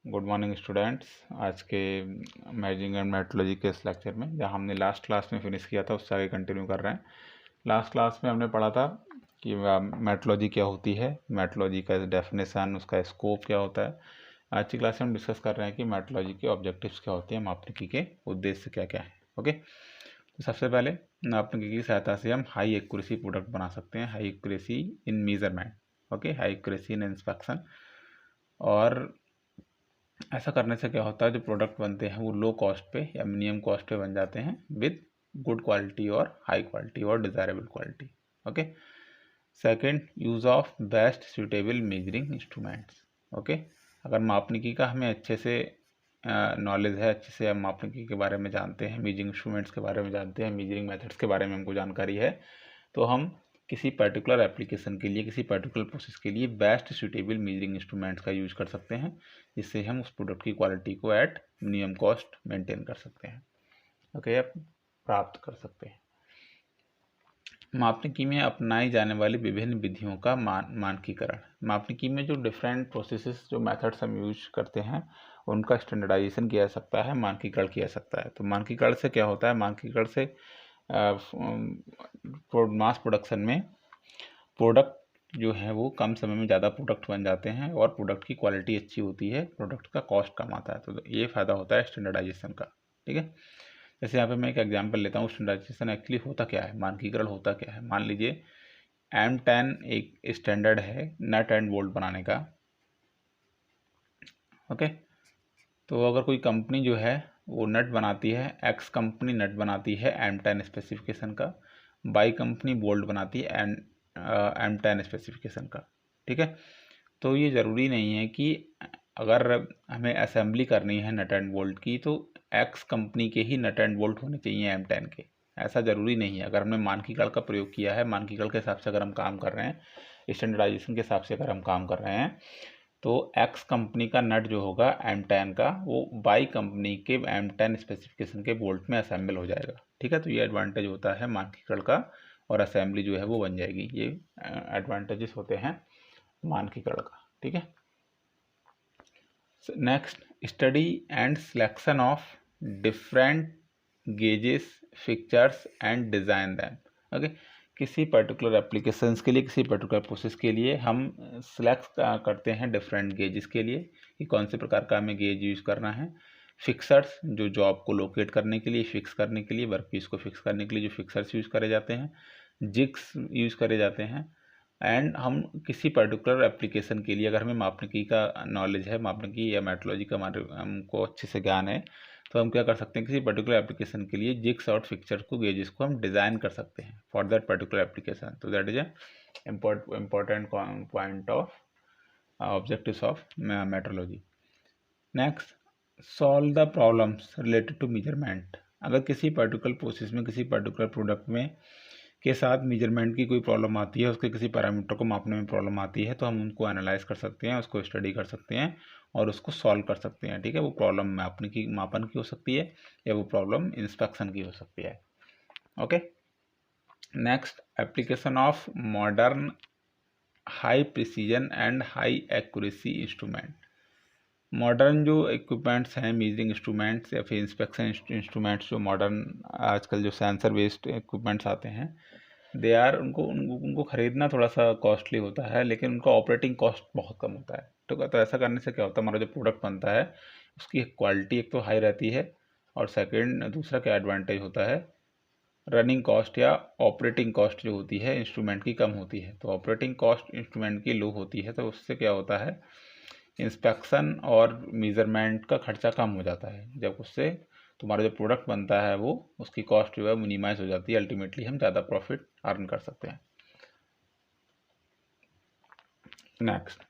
Good morning students. आज के measuring and metrology के इस लेक्चर में, जहाँ हमने लास्ट क्लास में फिनिश किया था, उससे आगे कंटिन्यू कर रहे हैं। लास्ट क्लास में हमने पढ़ा था कि मेट्रोलॉजी क्या होती है, मेट्रोलॉजी का डेफिनेशन, उसका स्कोप क्या होता है। आज की क्लास में हम डिस्कस कर रहे हैं कि मेट्रोलॉजी के ऑब्जेक्टिव्स क्या होते हैं, मापनिकी के उद्देश्य क्या क्या है। ओके, तो सबसे पहले मापनिकी की सहायता से हम हाई एक्यूरेसी प्रोडक्ट बना सकते हैं। High accuracy in measurement, okay, high accuracy in inspection. और ऐसा करने से क्या होता है, जो प्रोडक्ट बनते हैं वो लो कॉस्ट पे या मिनिमम कॉस्ट पे बन जाते हैं विद गुड क्वालिटी और हाई क्वालिटी और desirable quality. Okay, second, use of best suitable measuring instruments. Okay, अगर मापनिकी का हमें अच्छे से नॉलेज है, अच्छे से हम मापनिकी के बारे में जानते हैं, मेजरिंग इंस्ट्रूमेंट्स के बारे में जानते हैं, मेजरिंग मेथड्स के बारे में हमको जानकारी है, तो हम किसी पर्टिकुलर एप्लीकेशन के लिए, किसी पर्टिकुलर प्रोसेस के लिए बेस्ट सूटेबल मेजरिंग इंस्ट्रूमेंट्स का यूज कर सकते हैं, जिससे हम उस प्रोडक्ट की क्वालिटी को एट मिनिमम कॉस्ट मेंटेन कर सकते हैं। ओके, आप प्राप्त कर सकते हैं। मापनिकी में अपनाई जाने वाली विभिन्न विधियों का मानकीकरण। मापनिकी में जो डिफरेंट प्रोसेसेस, जो मेथड्स हम यूज करते हैं, उनका स्टैंडर्डाइजेशन किया जा सकता है, मानकीकरण किया जा सकता है। तो मानकीकरण से क्या होता है, मानकीकरण से मास प्रोडक्शन में प्रोडक्ट जो है वो कम समय में ज़्यादा प्रोडक्ट बन जाते हैं और प्रोडक्ट की क्वालिटी अच्छी होती है, प्रोडक्ट का कॉस्ट कम आता है। तो ये फ़ायदा होता है स्टैंडर्डाइजेशन का। ठीक है, जैसे यहाँ पे मैं एक एग्जांपल लेता हूँ। स्टैंडर्डाइजेशन एक्चुअली होता क्या है, मानकीकरण होता क्या है। मान लीजिए M10 एक स्टैंडर्ड है नट एंड बोल्ट बनाने का। ओके, तो अगर कोई कंपनी जो है वो नट बनाती है, एक्स कंपनी नट बनाती है M10 स्पेसिफिकेशन का, बाई कंपनी बोल्ट बनाती है M10 स्पेसिफिकेशन का। ठीक है, तो ये ज़रूरी नहीं है कि अगर हमें असेंबली करनी है नट एंड बोल्ट की, तो एक्स कंपनी के ही नट एंड बोल्ट होने चाहिए M10 के। ऐसा ज़रूरी नहीं है। अगर हमने मानकीकरण का प्रयोग किया है, मानकीकरण के हिसाब से अगर हम काम कर रहे हैं, स्टैंडर्डाइजेशन के हिसाब से अगर हम काम कर रहे हैं, तो एक्स कंपनी का नट जो होगा M10 का, वो बाई कंपनी के M10 स्पेसिफिकेशन के बोल्ट में असेंबल हो जाएगा। ठीक है, तो ये एडवांटेज होता है मानकीकरण का, और असेंबली जो है वो बन जाएगी। ये एडवांटेजेस होते हैं मानकीकरण का। ठीक है, next, study and selection of different gauges, fixtures and design them. Okay, किसी पर्टिकुलर एप्लीकेशंस के लिए, किसी पर्टिकुलर प्रोसेस के लिए हम सिलेक्ट करते हैं डिफरेंट गेजेस के लिए कि कौन से प्रकार का हमें गेज यूज़ करना है। फिक्सर्स, जो जॉब को लोकेट करने के लिए, फिक्स करने के लिए, वर्क पीस को फिक्स करने के लिए जो फिक्सर्स यूज़ करे जाते हैं, जिग्स यूज़ करे जाते हैं। एंड हम किसी पर्टिकुलर एप्लीकेशन के लिए, अगर हमें मापनिकी का नॉलेज है, मापनिकी या मेट्रोलॉजी का हमको अच्छे से ज्ञान है, तो हम क्या कर सकते हैं, किसी पर्टिकुलर एप्लीकेशन के लिए जिग्स और फिक्चर को, गेजेस को हम डिज़ाइन कर सकते हैं फॉर दैट पर्टिकुलर एप्लीकेशन। तो that is a important point of objectives of metrology. Next, solve the problems related to measurement. अगर किसी पर्टिकुलर प्रोसेस में, किसी पर्टिकुलर प्रोडक्ट में के साथ मेजरमेंट की कोई प्रॉब्लम आती है, उसके किसी पैरामीटर को मापने में प्रॉब्लम आती है, तो हम उनको एनालाइज कर सकते हैं, उसको स्टडी कर सकते हैं और उसको सॉल्व कर सकते हैं। ठीक है, वो प्रॉब्लम मापन की हो सकती है या वो प्रॉब्लम इंस्पेक्शन की हो सकती है। Okay, next, application of modern high precision and high accuracy instrument. Modern जो इक्विपमेंट्स हैं, मेजरिंग इंस्ट्रूमेंट्स या फिर इंस्पेक्शन इंस्ट्रूमेंट्स, जो मॉडर्न आजकल जो सेंसर बेस्ड इक्विपमेंट्स आते हैं, दे आर उनको खरीदना थोड़ा सा कॉस्टली होता है, लेकिन उनका ऑपरेटिंग कॉस्ट बहुत कम होता है। तो ऐसा करने से क्या होता है, हमारा जो प्रोडक्ट बनता है उसकी क्वालिटी एक तो हाई रहती है, और सेकंड, दूसरा क्या एडवांटेज होता है, रनिंग कॉस्ट या ऑपरेटिंग कॉस्ट जो होती है इंस्ट्रूमेंट की कम होती है। तो ऑपरेटिंग कॉस्ट इंस्ट्रूमेंट की लो होती है, तो उससे क्या होता है, इंस्पेक्शन और मेज़रमेंट का खर्चा कम हो जाता है। जब उससे तुम्हारा जो प्रोडक्ट बनता है वो, उसकी कॉस्ट जो है मिनिमाइज हो जाती है, अल्टीमेटली हम ज़्यादा प्रॉफिट अर्न कर सकते हैं। Next,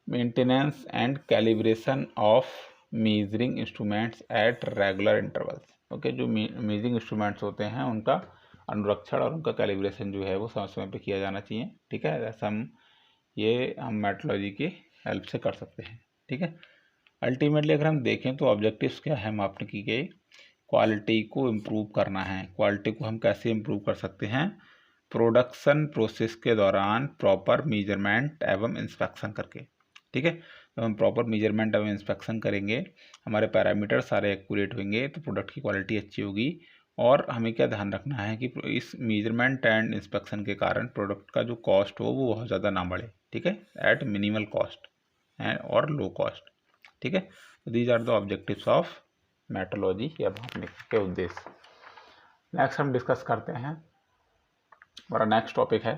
maintenance and calibration of measuring instruments at regular intervals. Okay, जो मेजरिंग इंस्ट्रूमेंट्स होते हैं उनका अनुरक्षण और उनका कैलिब्रेशन जो है वो समय समय पे किया जाना चाहिए। ठीक है, ऐसा हम मेट्रोलॉजी की हेल्प से कर सकते हैं। ठीक है, अल्टीमेटली अगर हम देखें तो ऑब्जेक्टिव्स क्या है मापनिकी के, क्वालिटी को इम्प्रूव करना है। क्वालिटी को हम कैसे इम्प्रूव कर सकते हैं, प्रोडक्शन प्रोसेस के दौरान प्रॉपर मेजरमेंट एवं इंस्पेक्शन करके। ठीक है, जब हम प्रॉपर मेजरमेंट और इंस्पेक्शन करेंगे, हमारे पैरामीटर सारे एक्यूरेट होंगे, तो प्रोडक्ट की क्वालिटी अच्छी होगी। और हमें क्या ध्यान रखना है कि इस मेजरमेंट एंड इंस्पेक्शन के कारण प्रोडक्ट का जो कॉस्ट हो वो बहुत ज़्यादा ना बढ़े, ठीक है, एट मिनिमल कॉस्ट एंड और लो कॉस्ट, ठीक है। These are the objectives of metrology या मापने के उद्देश्य। नेक्स्ट हम डिस्कस करते हैं, हमारा नेक्स्ट टॉपिक है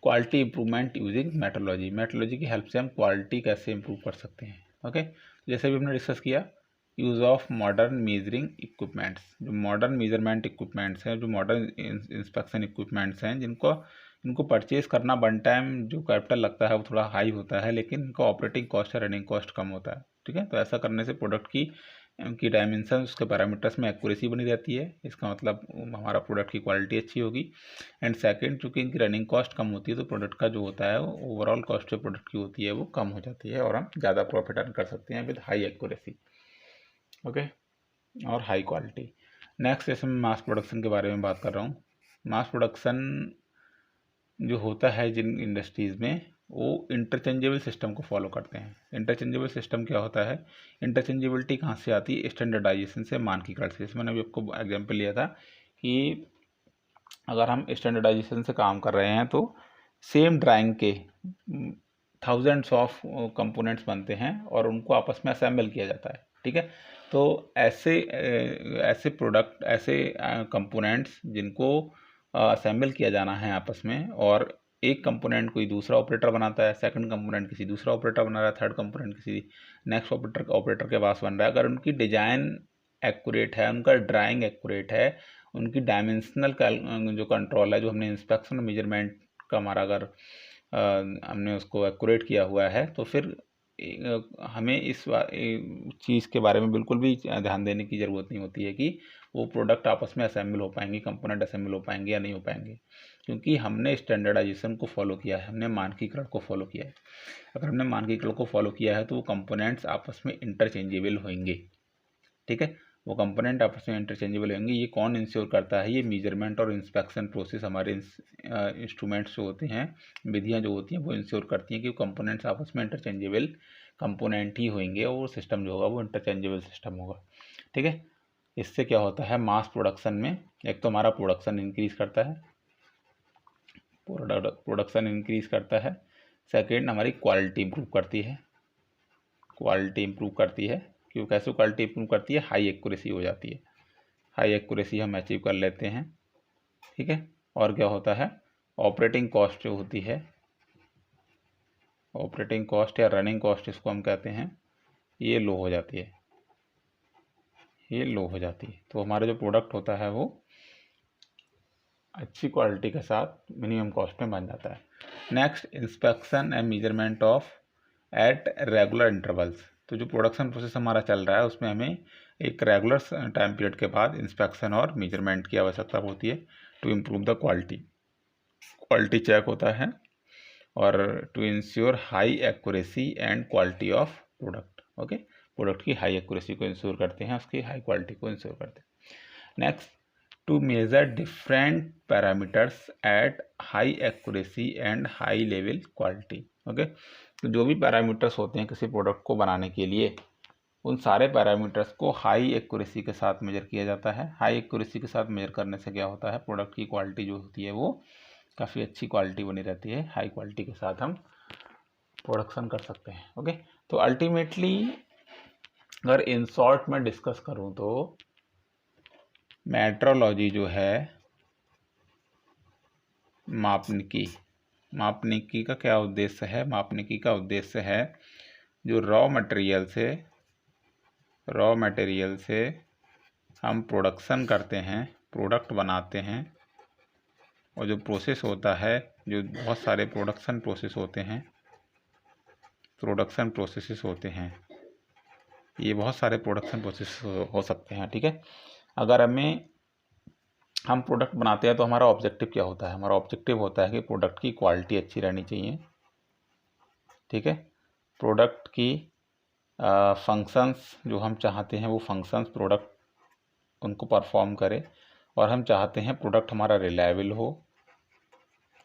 quality improvement using metrology. Metrology की हेल्प से हम क्वालिटी कैसे इंप्रूव कर सकते हैं, ओके। जैसे भी हमने डिस्कस किया, use of modern measuring equipments, जो मॉडर्न मेजरमेंट इक्विपमेंट्स हैं, जो मॉडर्न इंस्पेक्शन इक्विपमेंट्स हैं, इनको परचेज करना वन टाइम जो कैपिटल लगता है वो थोड़ा हाई होता है, लेकिन इनका ऑपरेटिंग कॉस्ट या रनिंग कॉस्ट कम होता है, ठीक है। तो ऐसा करने से प्रोडक्ट की डायमेंशन, उसके पैरामीटर्स में एक्यूरेसी बनी रहती है, इसका मतलब हमारा प्रोडक्ट की क्वालिटी अच्छी होगी। एंड सेकंड, चूँकि इनकी रनिंग कॉस्ट कम होती है तो प्रोडक्ट का जो होता है वो ओवरऑल कॉस्ट जो प्रोडक्ट की होती है वो कम हो जाती है और हम ज़्यादा प्रॉफिट अर्न कर सकते हैं विद हाई एक्यूरेसी, ओके, और हाई क्वालिटी। नेक्स्ट जैसे मैं मास प्रोडक्शन के बारे में बात कर रहा हूँ। मास प्रोडक्शन जो होता है जिन इंडस्ट्रीज़ में, वो इंटरचेंजेबल सिस्टम को फॉलो करते हैं। इंटरचेंजेबल सिस्टम क्या होता है? इंटरचेंजेबिलिटी कहाँ से आती है? स्टैंडर्डाइजेशन से, मानकीकरण से। जैसे मैंने अभी आपको एग्जांपल लिया था कि अगर हम स्टैंडर्डाइजेशन से काम कर रहे हैं तो सेम ड्राइंग के थाउजेंड्स ऑफ कंपोनेंट्स बनते हैं और उनको आपस में असेंबल किया जाता है, ठीक है। तो ऐसे प्रोडक्ट, ऐसे कंपोनेंट्स जिनको असेंबल किया जाना है आपस में, और एक कंपोनेंट कोई दूसरा ऑपरेटर बनाता है, सेकंड कंपोनेंट किसी दूसरा ऑपरेटर बना रहा है, थर्ड कंपोनेंट किसी नेक्स्ट ऑपरेटर के पास बन रहा है। अगर उनकी डिजाइन एक्यूरेट है, उनका ड्राइंग एक्यूरेट है, उनकी डायमेंशनल जो कंट्रोल है, जो हमने इंस्पेक्शन और मेजरमेंट का हमारा अगर हमने उसको एक्यूरेट किया हुआ है, तो फिर हमें इस चीज़ के बारे में बिल्कुल भी ध्यान देने की ज़रूरत नहीं होती है कि वो प्रोडक्ट आपस में असेंबल हो पाएंगे, कंपोनेंट असेंबल हो पाएंगे या नहीं हो पाएंगे, क्योंकि हमने स्टैंडर्डाइजेशन को फॉलो किया है, हमने मानकीकरण को फॉलो किया है। अगर हमने मानकीकरण को फॉलो किया है तो वो कंपोनेंट्स आपस में इंटरचेंजेबल होंगे, ठीक है। वो कंपोनेंट आपस में इंटरचेंजेबल होंगे। ये कौन इंश्योर करता है? ये मेजरमेंट और इंस्पेक्शन प्रोसेस, हमारे इंस्ट्रूमेंट्स जो होते हैं, विधियाँ जो होती हैं, वो इंश्योर करती हैं कि वो कंपोनेंट्स आपस में इंटरचेंजेबल कंपोनेंट ही होंगे और सिस्टम जो होगा वो इंटरचेंजेबल सिस्टम होगा, ठीक है। इससे क्या होता है मास प्रोडक्शन में? एक तो हमारा प्रोडक्शन इंक्रीज करता है, प्रोडक्शन इंक्रीज करता है। सेकेंड, हमारी क्वालिटी इंप्रूव करती है, क्वालिटी इंप्रूव करती है। क्यों? कैसे क्वालिटी इंप्रूव करती है? हाई एक्यूरेसी हो जाती है, हाई एक्यूरेसी हम अचीव कर लेते हैं, ठीक है। और क्या होता है? ऑपरेटिंग कॉस्ट जो होती है, ऑपरेटिंग कॉस्ट या रनिंग कॉस्ट इसको हम कहते हैं, ये लो हो जाती है, ये लो हो जाती है। तो हमारा जो प्रोडक्ट होता है वो अच्छी क्वालिटी के साथ मिनिमम कॉस्ट में बन जाता है। Next, inspection and measurement of at regular intervals. तो जो प्रोडक्शन प्रोसेस हमारा चल रहा है उसमें हमें एक रेगुलर टाइम पीरियड के बाद इंस्पेक्शन और मेजरमेंट की आवश्यकता होती है to improve the quality. Quality check होता है और to ensure high accuracy and quality of product, okay. Product की हाई एक्यूरेसी को इंश्योर करते हैं, उसकी हाई क्वालिटी को इंश्योर करते हैं। Next, to measure different parameters at high accuracy and high level quality, okay. तो जो भी पैरामीटर्स होते हैं किसी प्रोडक्ट को बनाने के लिए, उन सारे पैरामीटर्स को हाई एक्यूरेसी के साथ मेजर किया जाता है। हाई एक्यूरेसी के साथ मेजर करने से क्या होता है? प्रोडक्ट की क्वालिटी जो होती है वो काफ़ी अच्छी क्वालिटी बनी रहती है, हाई क्वालिटी के साथ हम प्रोडक्शन कर सकते हैं, ओके। तो अल्टीमेटली अगर इन शॉर्ट में डिस्कस करूं तो मेट्रोलॉजी जो है मापनिकी का क्या उद्देश्य है? मापनिकी का उद्देश्य है जो रॉ मटेरियल से हम प्रोडक्शन करते हैं, प्रोडक्ट बनाते हैं, और जो प्रोसेस होता है, जो बहुत सारे प्रोडक्शन प्रोसेसेस होते हैं, ये बहुत सारे प्रोडक्शन प्रोसेस हो सकते हैं, ठीक है। अगर हम प्रोडक्ट बनाते हैं तो हमारा ऑब्जेक्टिव क्या होता है? हमारा ऑब्जेक्टिव होता है कि प्रोडक्ट की क्वालिटी अच्छी रहनी चाहिए, ठीक है। प्रोडक्ट की फंक्शंस जो हम चाहते हैं वो फंक्शंस प्रोडक्ट उनको परफॉर्म करे, और हम चाहते हैं प्रोडक्ट हमारा रिलायबल हो,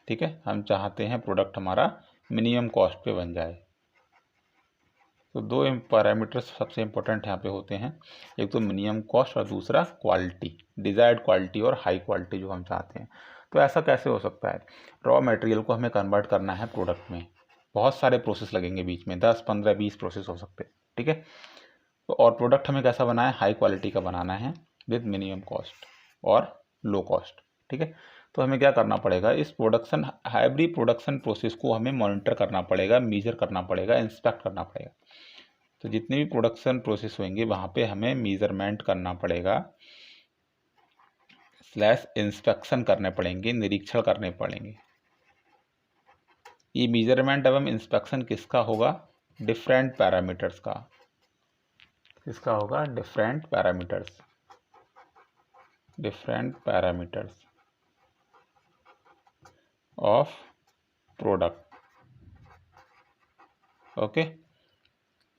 ठीक है। हम चाहते हैं प्रोडक्ट हमारा मिनिमम कॉस्ट पे बन जाए, तो दो पैरामीटर्स सबसे इम्पोर्टेंट यहाँ पे होते हैं, एक तो मिनिमम कॉस्ट और दूसरा क्वालिटी, डिज़ायर्ड क्वालिटी और हाई क्वालिटी जो हम चाहते हैं। तो ऐसा कैसे हो सकता है, रॉ मटेरियल को हमें कन्वर्ट करना है प्रोडक्ट में, बहुत सारे प्रोसेस लगेंगे बीच में, 10 15 20 प्रोसेस हो सकते हैं, ठीक है। तो और प्रोडक्ट हमें कैसा बनाना है, हाई क्वालिटी का बनाना है विद मिनिमम कॉस्ट और लो कॉस्ट, ठीक है। तो हमें क्या करना पड़ेगा, इस प्रोडक्शन एवरी प्रोडक्शन प्रोसेस को हमें मॉनिटर करना पड़ेगा, मेजर करना पड़ेगा, इंस्पेक्ट करना पड़ेगा। तो जितने भी प्रोडक्शन प्रोसेस होंगे वहाँ पे हमें मेजरमेंट करना पड़ेगा स्लैश इंस्पेक्शन करने पड़ेंगे, निरीक्षण करने पड़ेंगे। ये मेजरमेंट एवं इंस्पेक्शन किसका होगा, डिफरेंट पैरामीटर्स का, किसका होगा, different parameters of product, okay.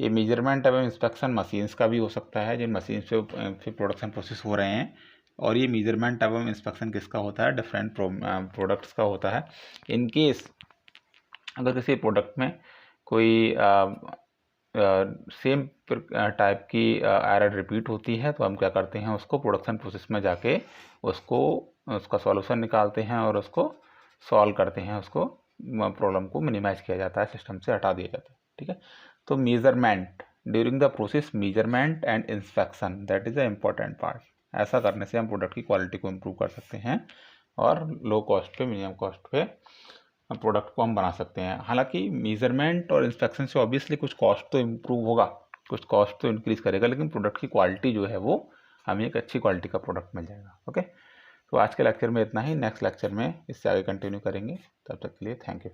ये मेजरमेंट एवं इंस्पेक्शन मशीन्स का भी हो सकता है, जिन मशीन से फिर प्रोडक्शन प्रोसेस हो रहे हैं, और ये मेजरमेंट एवं इंस्पेक्शन किसका होता है, डिफरेंट प्रोडक्ट्स का होता है। इन केस अगर किसी प्रोडक्ट में कोई सेम टाइप की एरर रिपीट होती है, तो हम क्या करते हैं, उसको प्रोडक्शन प्रोसेस में जाके उसका सॉल्यूशन निकालते हैं और उसको सॉल्व करते हैं, उसको प्रॉब्लम को मिनिमाइज किया जाता है, सिस्टम से हटा दिया जाता है, ठीक है। तो measurement during the process, measurement and inspection, that is the important part. ऐसा करने से हम प्रोडक्ट की क्वालिटी को इम्प्रूव कर सकते हैं और लो कॉस्ट पे, मिनिमम कॉस्ट पे प्रोडक्ट को हम बना सकते हैं। हालांकि मेजरमेंट और इंस्पेक्शन से ऑब्वियसली कुछ कॉस्ट तो इम्प्रूव होगा, कुछ कॉस्ट तो इंक्रीज करेगा, लेकिन प्रोडक्ट की क्वालिटी जो है वो हमें एक अच्छी क्वालिटी का प्रोडक्ट मिल जाएगा, ओके। तो आज के लेक्चर में इतना ही, नेक्स्ट लेक्चर में इससे आगे कंटिन्यू करेंगे, तब तक के लिए थैंक यू।